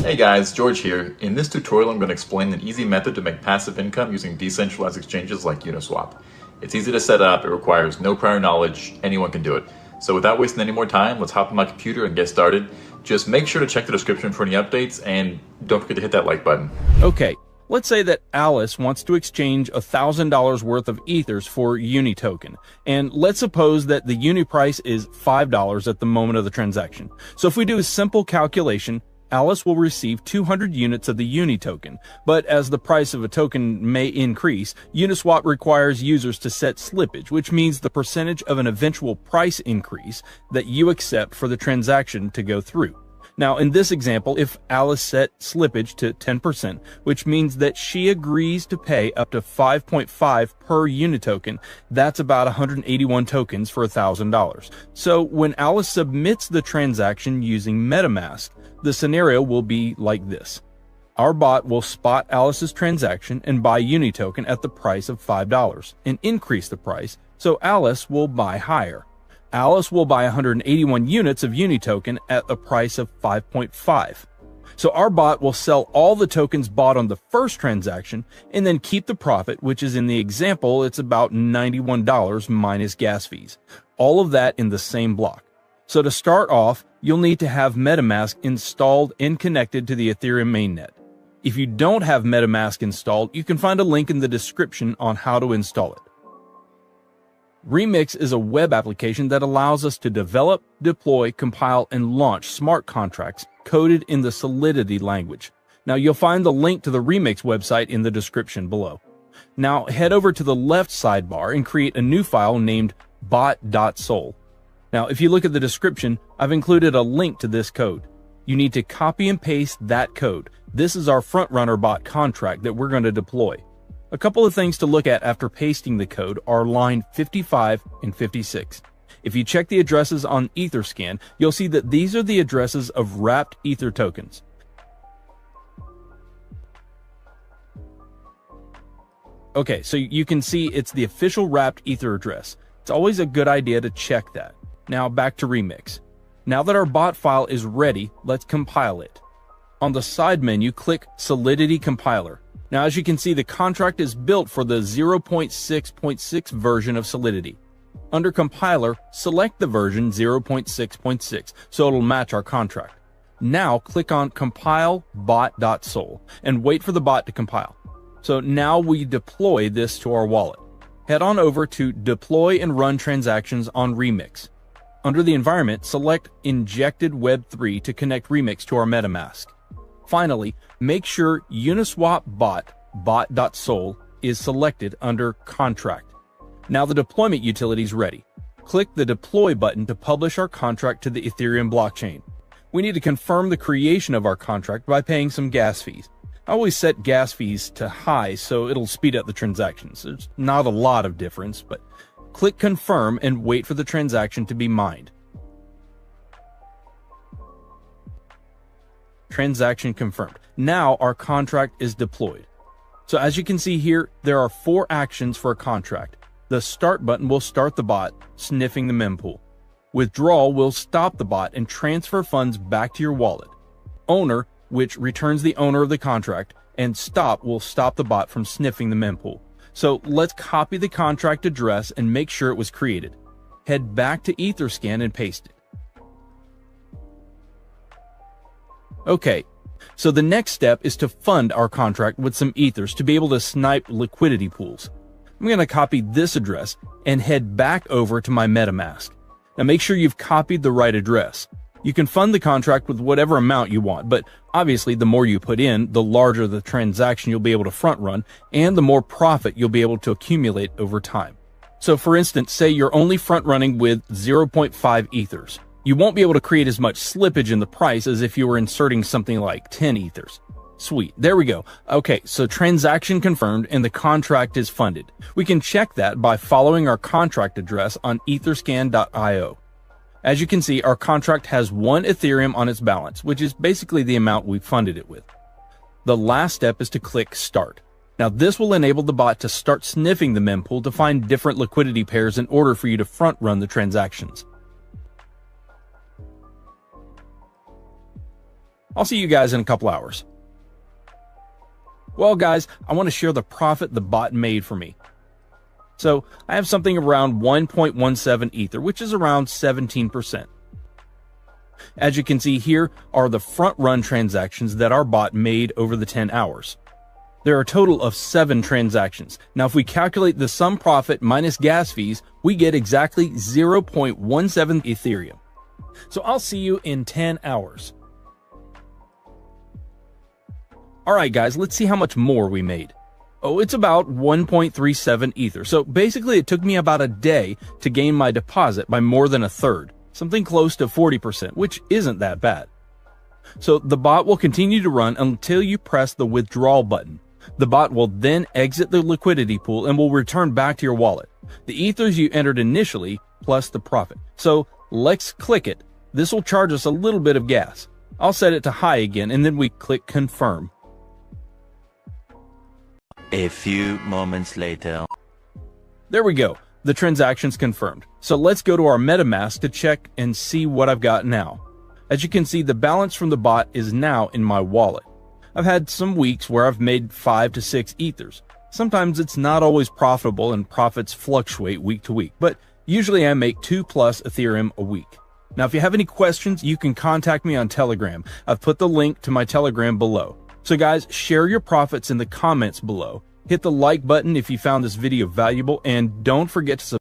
Hey guys, George here. In this tutorial I'm going to explain an easy method to make passive income using decentralized exchanges like Uniswap. It's easy to set up, it requires no prior knowledge, anyone can do it. So without wasting any more time, let's hop on my computer and get started. Just make sure to check the description for any updates and don't forget to hit that like button. Okay, let's say that Alice wants to exchange $1,000 worth of Ethers for Uni token. And let's suppose that the Uni price is $5 at the moment of the transaction. So if we do a simple calculation, Alice will receive 200 units of the Uni token, but as the price of a token may increase, Uniswap requires users to set slippage, which means the percentage of an eventual price increase that you accept for the transaction to go through. Now, in this example, if Alice set slippage to 10%, which means that she agrees to pay up to 5.5 per Uni token, that's about 181 tokens for $1,000. So when Alice submits the transaction using MetaMask, the scenario will be like this. Our bot will spot Alice's transaction and buy Uni token at the price of $5 and increase the price, so Alice will buy higher. Alice will buy 181 units of Uni token at a price of 5.5. So our bot will sell all the tokens bought on the first transaction and then keep the profit, which is in the example, it's about $91 minus gas fees. All of that in the same block. So to start off, you'll need to have MetaMask installed and connected to the Ethereum mainnet. If you don't have MetaMask installed, you can find a link in the description on how to install it. Remix is a web application that allows us to develop, deploy, compile, and launch smart contracts coded in the Solidity language. Now you'll find the link to the Remix website in the description below. Now head over to the left sidebar and create a new file named bot.sol. Now, if you look at the description, I've included a link to this code. You need to copy and paste that code. This is our frontrunner bot contract that we're going to deploy. A couple of things to look at after pasting the code are line 55 and 56. If you check the addresses on Etherscan, you'll see that these are the addresses of wrapped Ether tokens. Okay, so you can see it's the official wrapped Ether address. It's always a good idea to check that. Now back to Remix. Now that our bot file is ready, let's compile it. On the side menu, click Solidity Compiler. Now as you can see, the contract is built for the 0.6.6 version of Solidity. Under Compiler, select the version 0.6.6 so it'll match our contract. Now click on Compile bot.sol and wait for the bot to compile. So now we deploy this to our wallet. Head on over to Deploy and Run Transactions on Remix. Under the environment, select Injected Web3 to connect Remix to our MetaMask. Finally, make sure Uniswap bot.sol is selected under Contract. Now the deployment utility is ready. Click the Deploy button to publish our contract to the Ethereum blockchain. We need to confirm the creation of our contract by paying some gas fees. I always set gas fees to high so it'll speed up the transactions. There's not a lot of difference, but click Confirm and wait for the transaction to be mined. Transaction confirmed. Now our contract is deployed. So as you can see here, there are 4 actions for a contract. The Start button will start the bot, sniffing the mempool. Withdrawal will stop the bot and transfer funds back to your wallet. Owner, which returns the owner of the contract, and Stop will stop the bot from sniffing the mempool. So let's copy the contract address and make sure it was created. Head back to Etherscan and paste it. Okay, so the next step is to fund our contract with some Ethers to be able to snipe liquidity pools. I'm going to copy this address and head back over to my MetaMask. Now make sure you've copied the right address. You can fund the contract with whatever amount you want, but obviously the more you put in, the larger the transaction you'll be able to front run, and the more profit you'll be able to accumulate over time. So for instance, say you're only front running with 0.5 Ethers. You won't be able to create as much slippage in the price as if you were inserting something like 10 Ethers. Sweet, there we go. Okay, so transaction confirmed and the contract is funded. We can check that by following our contract address on etherscan.io. As you can see, our contract has 1 Ethereum on its balance, which is basically the amount we funded it with. The last step is to click Start. Now this will enable the bot to start sniffing the mempool to find different liquidity pairs in order for you to front run the transactions. I'll see you guys in a couple hours. Well, guys, I want to share the profit the bot made for me. So I have something around 1.17 Ether, which is around 17%. As you can see here are the front run transactions that our bot made over the 10 hours. There are a total of 7 transactions. Now, if we calculate the sum profit minus gas fees, we get exactly 0.17 Ethereum. So I'll see you in 10 hours. Alright guys, let's see how much more we made. Oh, it's about 1.37 Ether. So basically it took me about a day to gain my deposit by more than a third, something close to 40%, which isn't that bad. So the bot will continue to run until you press the withdrawal button. The bot will then exit the liquidity pool and will return back to your wallet. The ethers you entered initially plus the profit. So let's click it. This will charge us a little bit of gas. I'll set it to high again and then we click confirm. A few moments later. There we go. The transaction's confirmed. So let's go to our MetaMask to check and see what I've got now. As you can see, the balance from the bot is now in my wallet. I've had some weeks where I've made 5 to 6 ethers. Sometimes it's not always profitable and profits fluctuate week to week, but usually I make 2+ Ethereum a week. Now, if you have any questions, you can contact me on Telegram. I've put the link to my Telegram below. So guys, share your profits in the comments below. Hit the like button if you found this video valuable, and don't forget to subscribe.